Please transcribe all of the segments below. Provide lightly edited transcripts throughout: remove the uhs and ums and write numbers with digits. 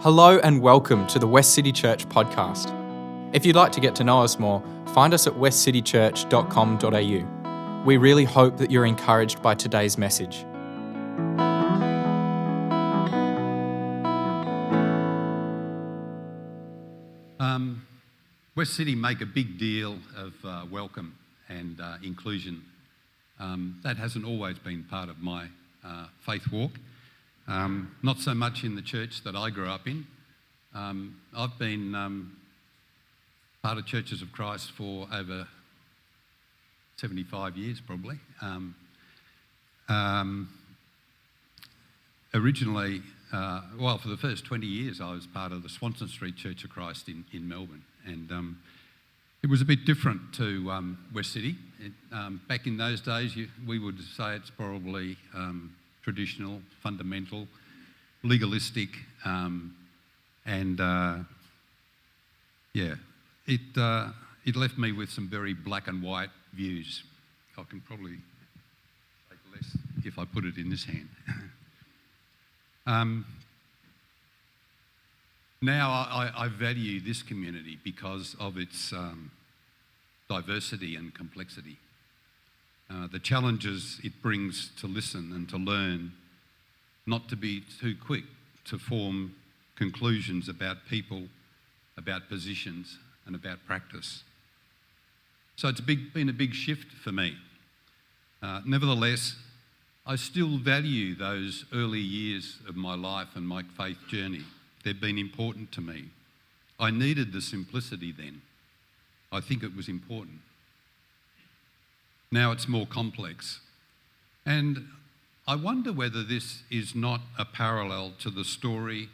Hello and welcome to the Westcity Church podcast. If you'd like to get to know us more, find us at westcitychurch.com.au. We really hope that you're encouraged by today's message. West City make a big deal of welcome and inclusion. That hasn't always been part of my faith walk. Not so much in the church that I grew up in. I've been part of Churches of Christ for over 75 years probably. Originally, for the first 20 years I was part of the Swanston Street Church of Christ in Melbourne, and it was a bit different to West City. Back in those days we would say it's probably traditional, fundamental, legalistic, it left me with some very black and white views. I can probably take less if I put it in this hand. Now I value this community because of its diversity and complexity. The challenges it brings to listen and to learn, not to be too quick to form conclusions about people, about positions and about practice. So it's been a big shift for me. Nevertheless, I still value those early years of my life and my faith journey. They've been important to me. I needed the simplicity then. I think it was important. Now it's more complex. And I wonder whether this is not a parallel to the story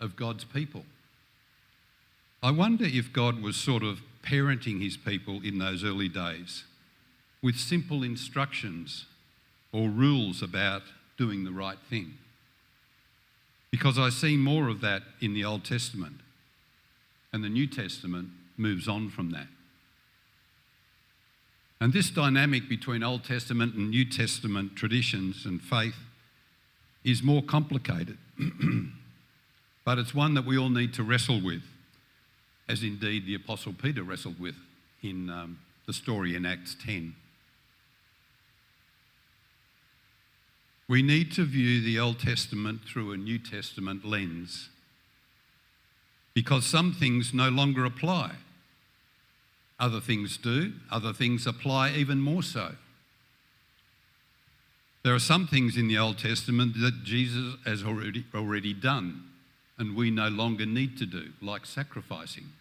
of God's people. I wonder if God was sort of parenting his people in those early days with simple instructions or rules about doing the right thing. Because I see more of that in the Old Testament, and the New Testament moves on from that. And this dynamic between Old Testament and New Testament traditions and faith is more complicated, but it's one that we all need to wrestle with, as indeed the Apostle Peter wrestled with in the story in Acts 10. We need to view the Old Testament through a New Testament lens, because some things no longer apply. Other things do, other things apply even more so. There are some things in the Old Testament that Jesus has already done and we no longer need to do, like sacrificing.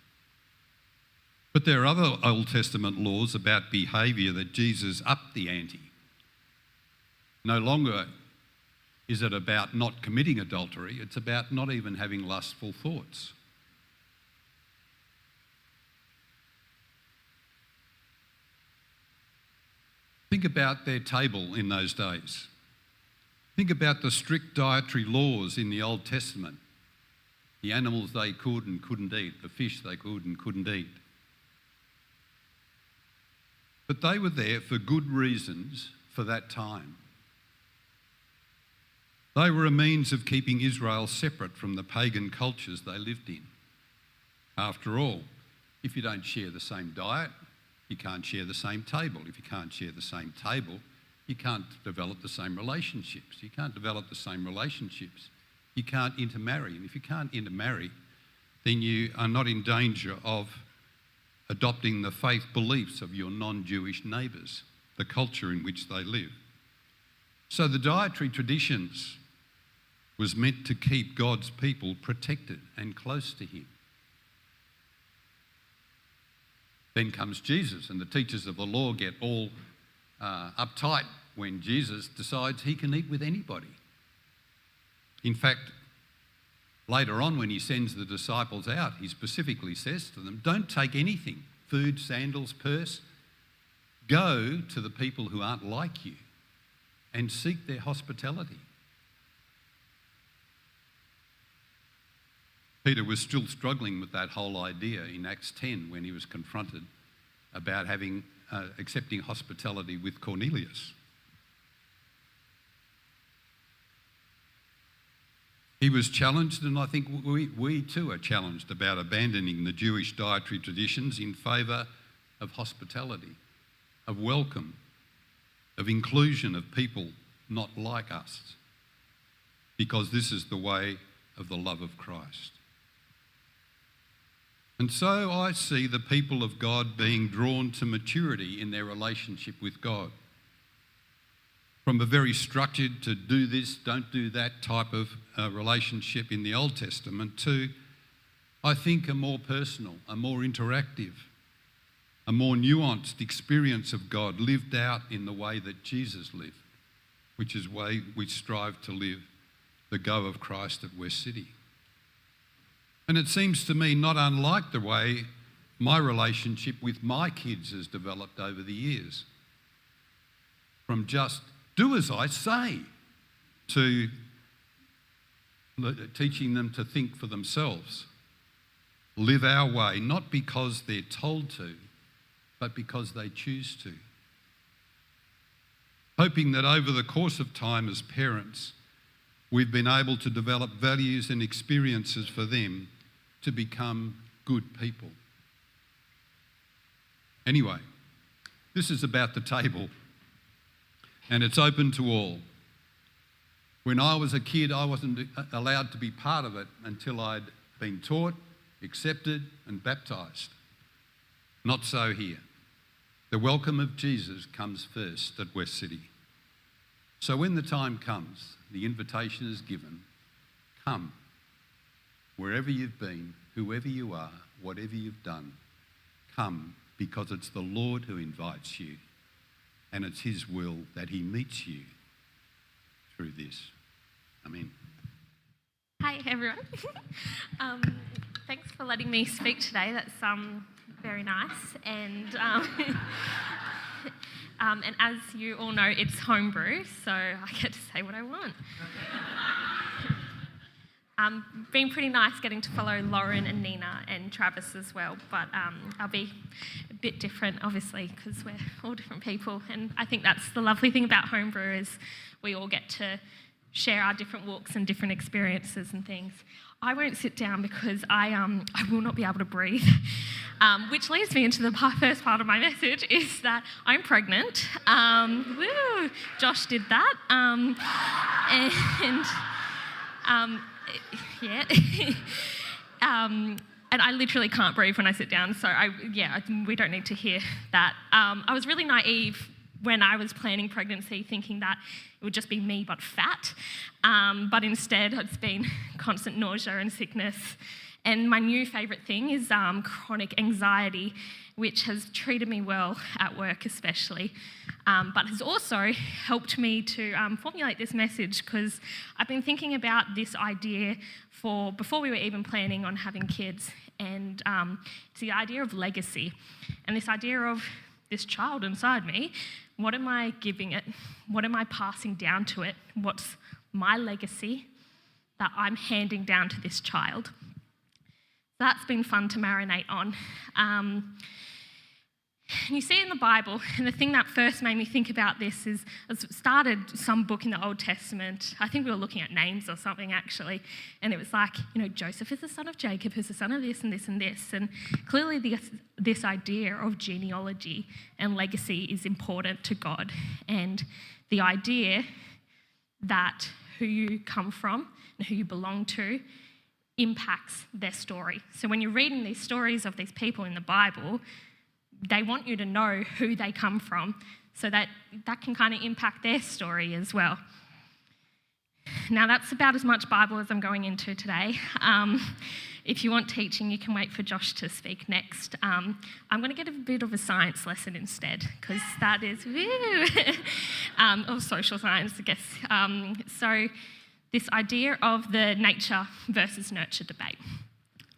But there are other Old Testament laws about behaviour that Jesus upped the ante. No longer is it about not committing adultery, it's about not even having lustful thoughts. Think about their table in those days. Think about the strict dietary laws in the Old Testament. The animals they could and couldn't eat, the fish they could and couldn't eat. But they were there for good reasons for that time. They were a means of keeping Israel separate from the pagan cultures they lived in. After all, if you don't share the same diet, you can't share the same table. If you can't share the same table, you can't develop the same relationships. You can't develop the same relationships. You can't intermarry. And if you can't intermarry, then you are not in danger of adopting the faith beliefs of your non-Jewish neighbours, the culture in which they live. So the dietary traditions was meant to keep God's people protected and close to him. Then comes Jesus, and the teachers of the law get all uptight when Jesus decides he can eat with anybody. In fact, later on when he sends the disciples out, he specifically says to them, don't take anything, food, sandals, purse. Go to the people who aren't like you and seek their hospitality. Peter was still struggling with that whole idea in Acts 10 when he was confronted about accepting hospitality with Cornelius. He was challenged, and I think we too are challenged about abandoning the Jewish dietary traditions in favour of hospitality, of welcome, of inclusion of people not like us, because this is the way of the love of Christ. And so I see the people of God being drawn to maturity in their relationship with God. From a very structured to do this, don't do that type of relationship in the Old Testament to, I think, a more personal, a more interactive, a more nuanced experience of God lived out in the way that Jesus lived, which is the way we strive to live the go of Christ at Westcity. And it seems to me not unlike the way my relationship with my kids has developed over the years. From just do as I say to teaching them to think for themselves, live our way, not because they're told to, but because they choose to. Hoping that over the course of time as parents, we've been able to develop values and experiences for them to become good people. Anyway, this is about the table, and it's open to all. When I was a kid, I wasn't allowed to be part of it until I'd been taught, accepted, and baptised. Not so here. The welcome of Jesus comes first at Westcity. So when the time comes, the invitation is given, come. Wherever you've been, whoever you are, whatever you've done, come, because it's the Lord who invites you, and it's his will that he meets you through this. Amen. Hi everyone. Thanks for letting me speak today. That's very nice. And and as you all know, it's Homebrew, so I get to say what I want. Been pretty nice getting to follow Lauren and Nina and Travis as well, but I'll be a bit different, obviously, because we're all different people. And I think that's the lovely thing about Homebrew is we all get to share our different walks and different experiences and things. I won't sit down because I will not be able to breathe, which leads me into the first part of my message is that I'm pregnant. Woo! Josh did that. Yeah. And I literally can't breathe when I sit down, so we don't need to hear that. I was really naive when I was planning pregnancy, thinking that it would just be me but fat, but instead it's been constant nausea and sickness. And my new favourite thing is chronic anxiety, which has treated me well at work especially, but has also helped me to formulate this message, because I've been thinking about this idea before we were even planning on having kids, and it's the idea of legacy, and this idea of this child inside me. What am I giving it? What am I passing down to it? What's my legacy that I'm handing down to this child? That's been fun to marinate on. You see in the Bible, and the thing that first made me think about this is I started some book in the Old Testament. I think we were looking at names or something actually, and it was like, Joseph is the son of Jacob, who's the son of this and this and this. And clearly this idea of genealogy and legacy is important to God, and the idea that who you come from and who you belong to impacts their story. So when you're reading these stories of these people in the Bible, they want you to know who they come from so that can kind of impact their story as well. Now, that's about as much Bible as I'm going into today. If you want teaching, you can wait for Josh to speak next. I'm going to get a bit of a science lesson instead, because that is, or social science, I guess. So this idea of the nature versus nurture debate.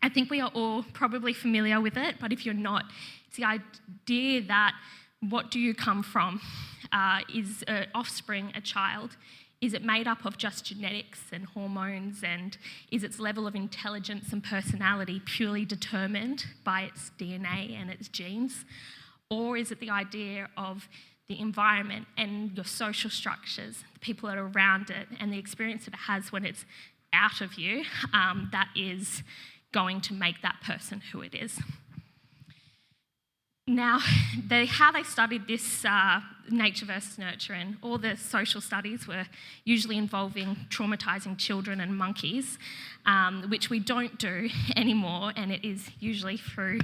I think we are all probably familiar with it, but if you're not, it's the idea that what do you come from? Is an offspring a child? Is it made up of just genetics and hormones, and is its level of intelligence and personality purely determined by its DNA and its genes? Or is it the idea of the environment and your social structures, the people that are around it, and the experience that it has when it's out of you that is going to make that person who it is. Now, how they studied this nature versus nurture, and all the social studies were usually involving traumatising children and monkeys, which we don't do anymore, and it is usually through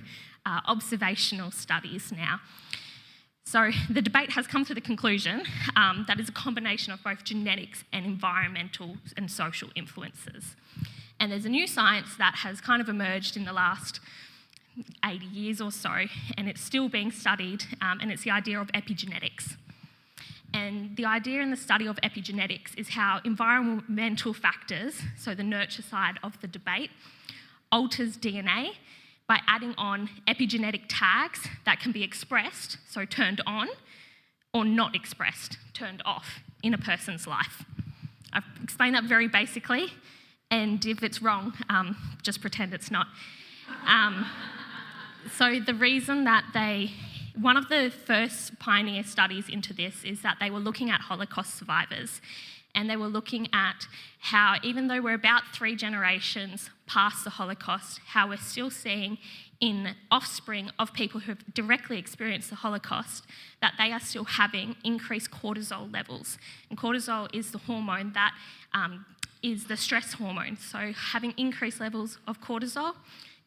observational studies now. So the debate has come to the conclusion that it's a combination of both genetics and environmental and social influences. And there's a new science that has kind of emerged in the last 80 years or so, and it's still being studied, and it's the idea of epigenetics. And the idea in the study of epigenetics is how environmental factors, so the nurture side of the debate, alters DNA by adding on epigenetic tags that can be expressed, so turned on, or not expressed, turned off in a person's life. I've explained that very basically, and if it's wrong, just pretend it's not. So the reason that one of the first pioneer studies into this is that they were looking at Holocaust survivors, and they were looking at how, even though we're about 3 generations past the Holocaust, how we're still seeing in offspring of people who have directly experienced the Holocaust that they are still having increased cortisol levels. And cortisol is the hormone that is the stress hormone. So having increased levels of cortisol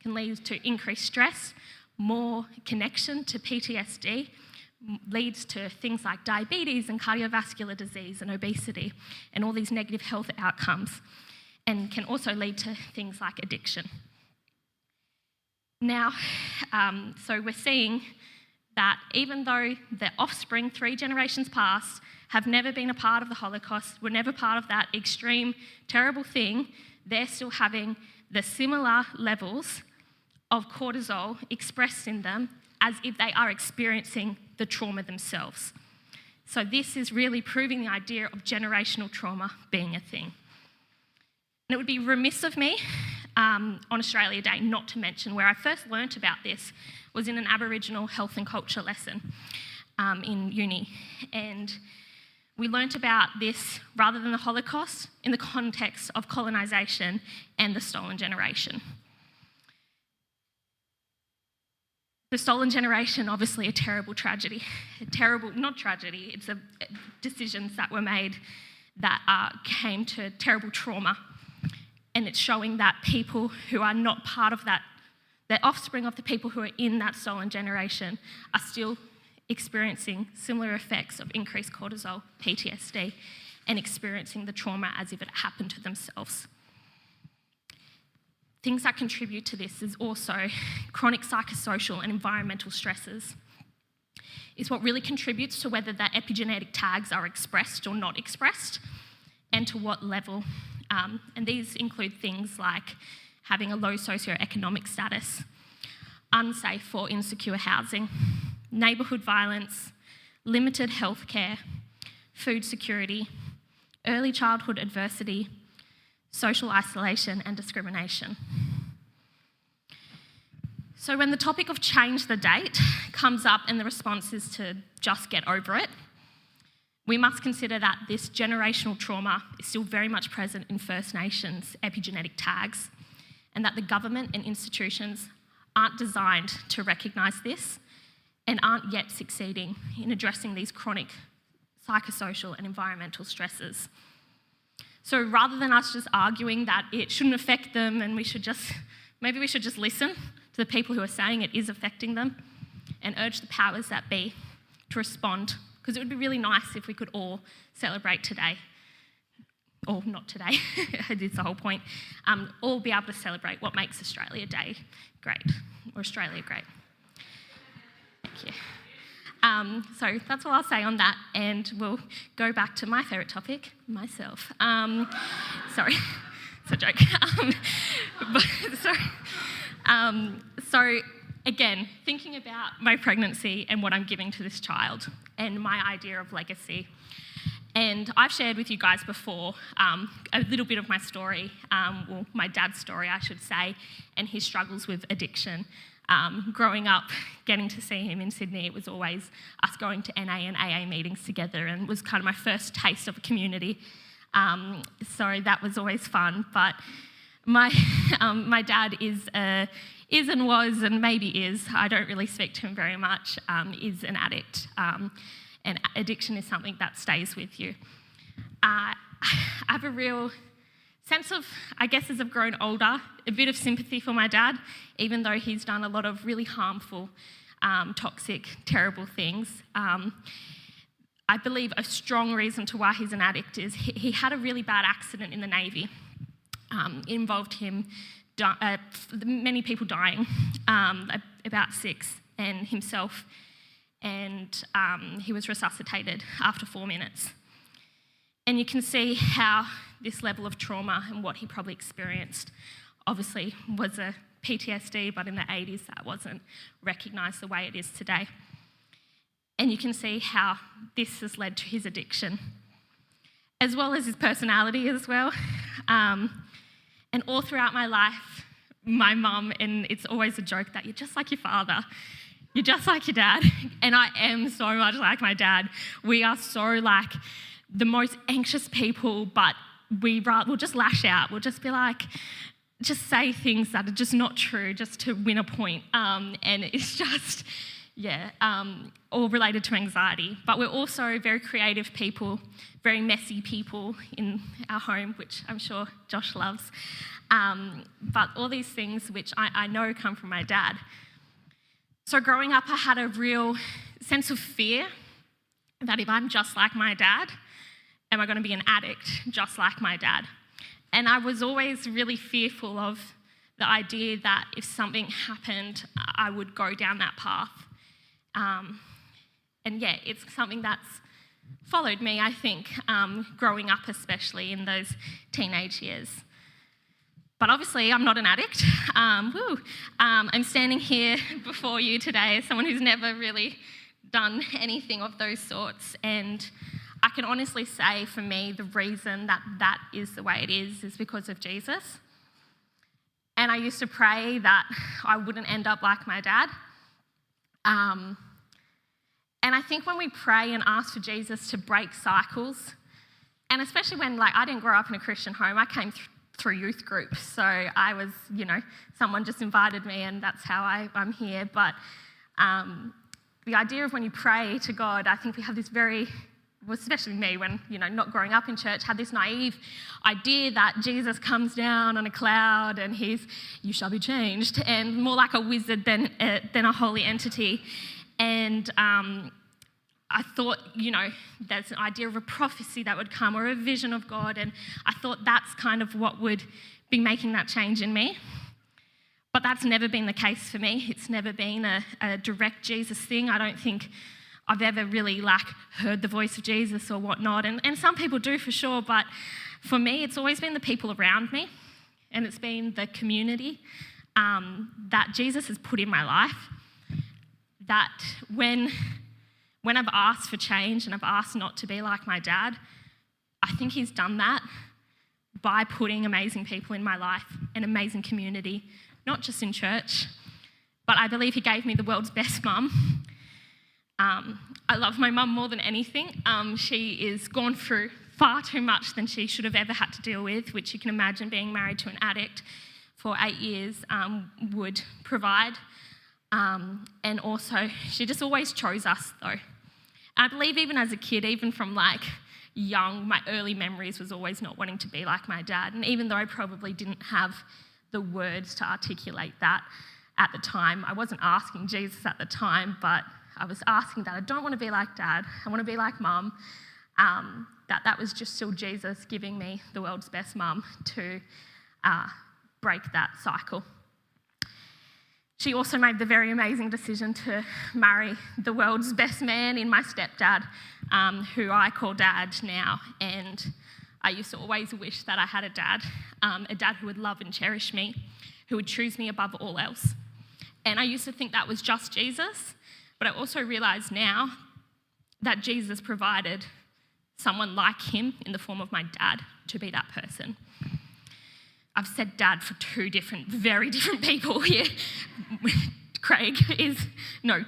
can lead to increased stress, more connection to PTSD, leads to things like diabetes and cardiovascular disease and obesity and all these negative health outcomes, and can also lead to things like addiction. Now, so we're seeing that even though the offspring 3 generations past have never been a part of the Holocaust, were never part of that extreme, terrible thing, they're still having the similar levels of cortisol expressed in them as if they are experiencing the trauma themselves. So this is really proving the idea of generational trauma being a thing. And it would be remiss of me on Australia Day not to mention where I first learnt about this was in an Aboriginal health and culture lesson in uni. And we learnt about this, rather than the Holocaust, in the context of colonisation and the stolen generation. The stolen generation, obviously a terrible tragedy. Not tragedy, it's decisions that were made that came to terrible trauma. And it's showing that people who are not part of that, the offspring of the people who are in that stolen generation, are still experiencing similar effects of increased cortisol, PTSD, and experiencing the trauma as if it happened to themselves. Things that contribute to this is also chronic psychosocial and environmental stresses. It's what really contributes to whether the epigenetic tags are expressed or not expressed, and to what level. And these include things like having a low socioeconomic status, unsafe or insecure housing, neighbourhood violence, limited healthcare, food security, early childhood adversity, social isolation and discrimination. So when the topic of change the date comes up and the response is to just get over it, we must consider that this generational trauma is still very much present in First Nations epigenetic tags, and that the government and institutions aren't designed to recognise this and aren't yet succeeding in addressing these chronic psychosocial and environmental stresses. So rather than us just arguing that it shouldn't affect them and maybe we should just listen to the people who are saying it is affecting them and urge the powers that be to respond, because it would be really nice if we could all celebrate today. Or not today, it's the whole point. All be able to celebrate what makes Australia Day great, or Australia great. Thank you. So that's all I'll say on that, and we'll go back to my favourite topic, myself. Sorry, it's a joke. So again, thinking about my pregnancy and what I'm giving to this child and my idea of legacy. And I've shared with you guys before a little bit of my story, well, my dad's story, I should say, and his struggles with addiction. Growing up, getting to see him in Sydney, it was always us going to NA and AA meetings together, and was kind of my first taste of a community So that was always fun. But my dad is and was and maybe is, I don't really speak to him very much, is an addict. And addiction is something that stays with you. I have a real sense of, I guess as I've grown older, a bit of sympathy for my dad, even though he's done a lot of really harmful, toxic, terrible things. I believe a strong reason to why he's an addict is he had a really bad accident in the Navy. It involved him, many people dying, about 6, and himself, and he was resuscitated after 4 minutes. And you can see how this level of trauma and what he probably experienced obviously was a PTSD, but in the 80s that wasn't recognised the way it is today. And you can see how this has led to his addiction, as well as his personality as well. And all throughout my life, my mum, and it's always a joke that you're just like your father, you're just like your dad, and I am so much like my dad. We are so like the most anxious people, but we'll just lash out. We'll just be like, just say things that are just not true, just to win a point. And it's just, all related to anxiety. But we're also very creative people, very messy people in our home, which I'm sure Josh loves. But all these things which I know come from my dad. So growing up, I had a real sense of fear that if I'm just like my dad, am I going to be an addict just like my dad? And I was always really fearful of the idea that if something happened, I would go down that path. It's something that's followed me, I think, growing up, especially in those teenage years. But obviously, I'm not an addict. I'm standing here before you today as someone who's never really done anything of those sorts. And I can honestly say, for me, the reason that is the way it is because of Jesus. And I used to pray that I wouldn't end up like my dad. And I think when we pray and ask for Jesus to break cycles, and especially when, I didn't grow up in a Christian home, I came through youth group, so I was, someone just invited me and that's how I'm here. But the idea of when you pray to God, I think we have this especially me when, not growing up in church, had this naive idea that Jesus comes down on a cloud and you shall be changed, and more like a wizard than a holy entity. And I thought, there's an idea of a prophecy that would come or a vision of God, and I thought that's kind of what would be making that change in me. But that's never been the case for me. It's never been a direct Jesus thing. I don't think I've ever really heard the voice of Jesus or whatnot, and some people do for sure, but for me it's always been the people around me, and it's been the community that Jesus has put in my life, that when I've asked for change and I've asked not to be like my dad, I think he's done that by putting amazing people in my life, an amazing community, not just in church, but I believe he gave me the world's best mum. I love my mum more than anything. She is gone through far too much than she should have ever had to deal with, which you can imagine being married to an addict for 8 years would provide. And also, she just always chose us, though. I believe even as a kid, even from young, my early memories was always not wanting to be like my dad. And even though I probably didn't have the words to articulate that at the time, I wasn't asking Jesus at the time, but I was asking that I don't want to be like dad, I want to be like mum. That was just still Jesus giving me the world's best mum to break that cycle. She also made the very amazing decision to marry the world's best man in my stepdad, who I call dad now. And I used to always wish that I had a dad who would love and cherish me, who would choose me above all else. And I used to think that was just Jesus, but I also realise now that Jesus provided someone like him in the form of my dad to be that person. I've said dad for very different people here.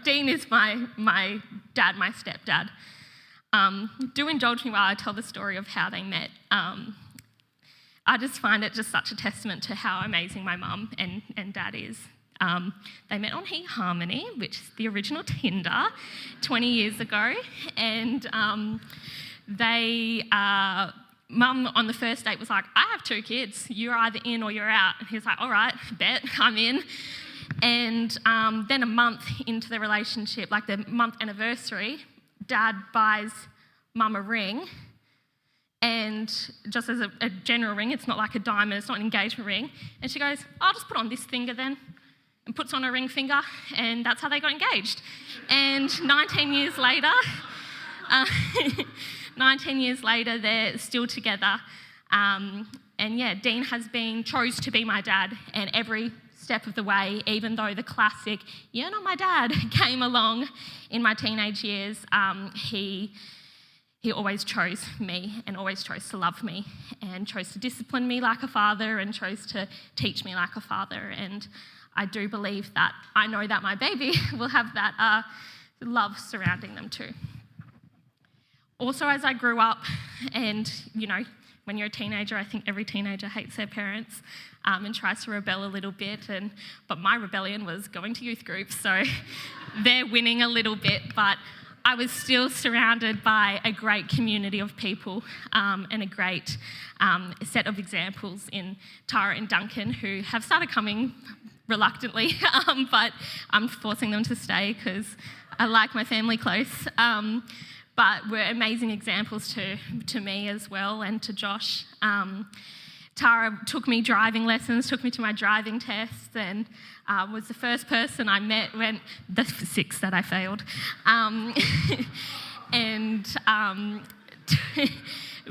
Dean is my dad, my stepdad. Do indulge me while I tell the story of how they met. I just find it just such a testament to how amazing my mum and dad is. They met on eHarmony, which is the original Tinder, 20 years ago. And Mum on the first date was like, I have 2 kids. You're either in or you're out. And he was like, all right, bet, I'm in. And then a month into the relationship, like the month anniversary, Dad buys Mum a ring. And just as a general ring, it's not like a diamond, it's not an engagement ring. And she goes, I'll just put on this finger then. And puts on a ring finger, and that's how they got engaged. And 19 years later, 19 years later, they're still together. And yeah, Dean chose to be my dad, and every step of the way, even though the classic, you're not my dad, came along in my teenage years, he always chose me and always chose to love me and chose to discipline me like a father and chose to teach me like a father. And I do believe that I know that my baby will have that love surrounding them too. Also, as I grew up, and when you're a teenager, I think every teenager hates their parents and tries to rebel a little bit. But my rebellion was going to youth groups, so they're winning a little bit. But I was still surrounded by a great community of people and a great set of examples in Tara and Duncan, who have started coming reluctantly, but I'm forcing them to stay because I like my family close. But were amazing examples to me as well, and to Josh. Tara took me driving lessons, took me to my driving tests, and was the first person I met when the 6 that I failed. And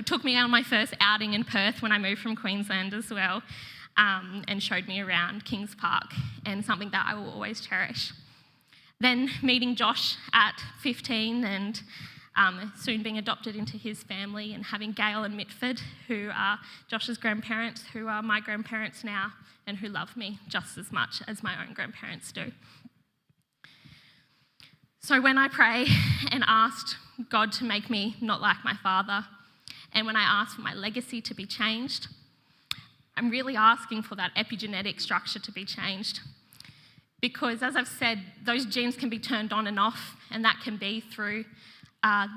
took me on my first outing in Perth when I moved from Queensland as well, and showed me around Kings Park, and something that I will always cherish. Then meeting Josh at 15 and soon being adopted into his family, and having Gail and Mitford, who are Josh's grandparents, who are my grandparents now, and who love me just as much as my own grandparents do. So when I pray and asked God to make me not like my father, and when I asked for my legacy to be changed, I'm really asking for that epigenetic structure to be changed. Because as I've said, those genes can be turned on and off, and that can be through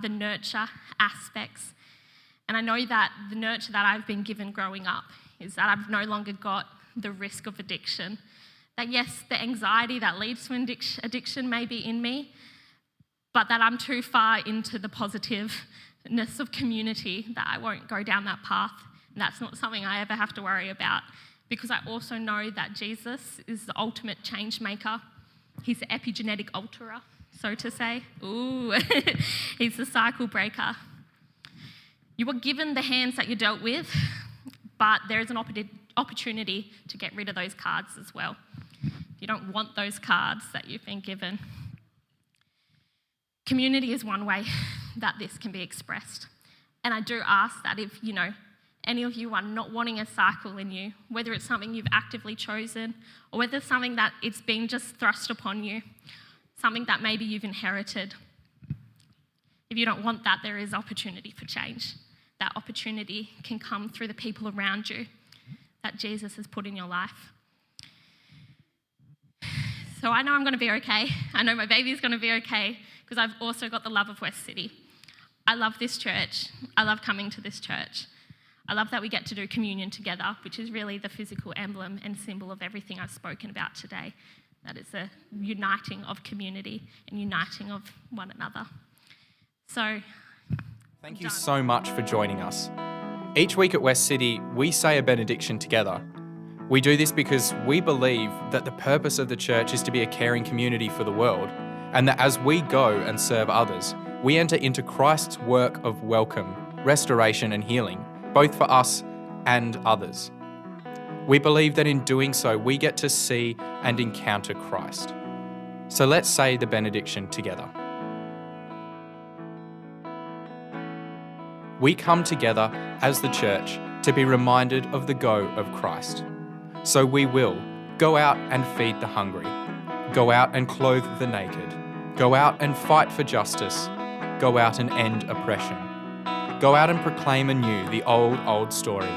the nurture aspects. And I know that the nurture that I've been given growing up is that I've no longer got the risk of addiction. That yes, the anxiety that leads to addiction may be in me, but that I'm too far into the positiveness of community that I won't go down that path. And that's not something I ever have to worry about, because I also know that Jesus is the ultimate change maker. He's the epigenetic alterer, so to say. Ooh, he's the cycle breaker. You were given the hands that you're dealt with, but there is an opportunity to get rid of those cards as well. You don't want those cards that you've been given. Community is one way that this can be expressed. And I do ask that if, any of you are not wanting a cycle in you, whether it's something you've actively chosen or whether it's something that it's been just thrust upon you, something that maybe you've inherited. If you don't want that, there is opportunity for change. That opportunity can come through the people around you that Jesus has put in your life. So I know I'm going to be okay. I know my baby's going to be okay, because I've also got the love of Westcity. I love this church. I love coming to this church. I love that we get to do communion together, which is really the physical emblem and symbol of everything I've spoken about today. That is a uniting of community and uniting of one another. So, thank you so much for joining us. Each week at Westcity, we say a benediction together. We do this because we believe that the purpose of the church is to be a caring community for the world, and that as we go and serve others, we enter into Christ's work of welcome, restoration and healing, both for us and others. We believe that in doing so, we get to see and encounter Christ. So let's say the benediction together. We come together as the church to be reminded of the go of Christ. So we will go out and feed the hungry, go out and clothe the naked, go out and fight for justice, go out and end oppression. Go out and proclaim anew the old story.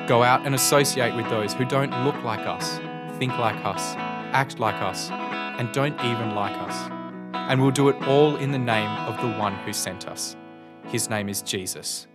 Go out and associate with those who don't look like us, think like us, act like us, and don't even like us. And we'll do it all in the name of the one who sent us. His name is Jesus.